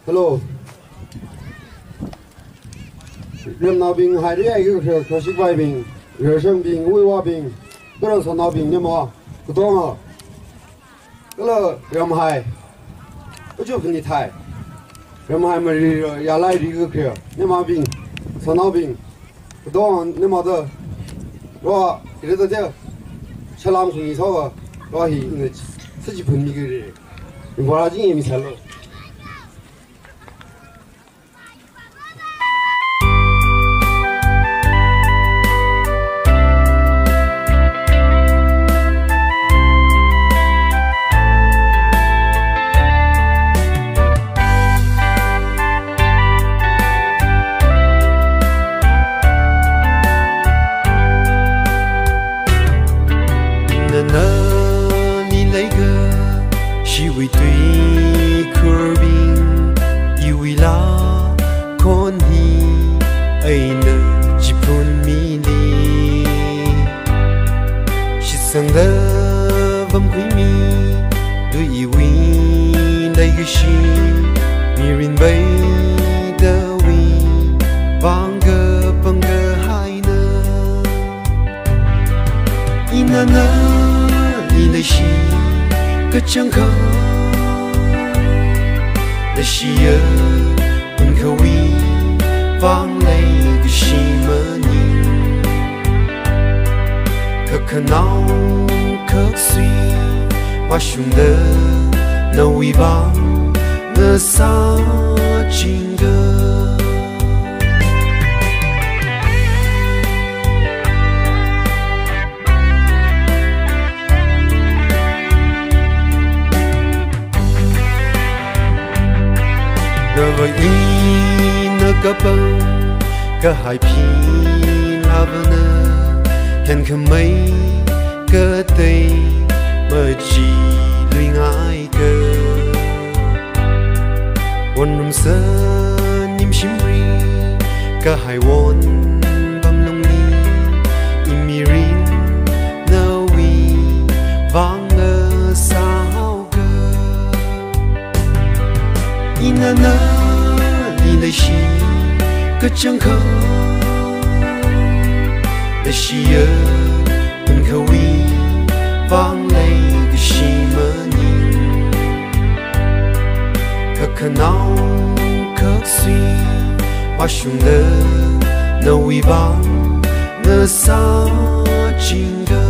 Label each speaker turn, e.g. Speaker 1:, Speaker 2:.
Speaker 1: Hello. Rem nào bình hai đứa ai cứ khởi sức vai bình, rồi xem bình vui hoa bình, cái đó sao nào bình nhưng mà cứ to mà, cái là rem hai, cái chỗ cái này thay, rem hai mà rồi nhà lại đi cái kia, nhưng mà bình, sao nào bình, cứ to nhưng mà đó, rồi cái đó thế, sao làm không như sao rồi thì người tự己分米个人，你把它经营起来了。
Speaker 2: Sang lơ vâm quý mi đôi yêu win đây cái gì mirin bay đơ wi vang gơ hai nơ ina nơ đi đây gì cái chẳng khó đây gì ơ mình khâu wi vang lấy cái gì mà nhìn khờ nào khắc suy và sung đơ nâu y vang nơ sa chinh đơ nơ vơi y nơ cà bông cả hai pi la vơ hẹn khăm mấy cơ tây mơ chỉ lùi ngại cơ quân nằm sơ nhím xím ri cả hai quân băm nông ni im mi rin nơ wi vang ngơ sao cơ ina nơ đi đây xí cơ chẳng khó để xí ơ mình khâu wi vang lấy cái gì mà nhìn khờ nào khắc suy và sung đơ nâu y vang nơ sa chinh đơ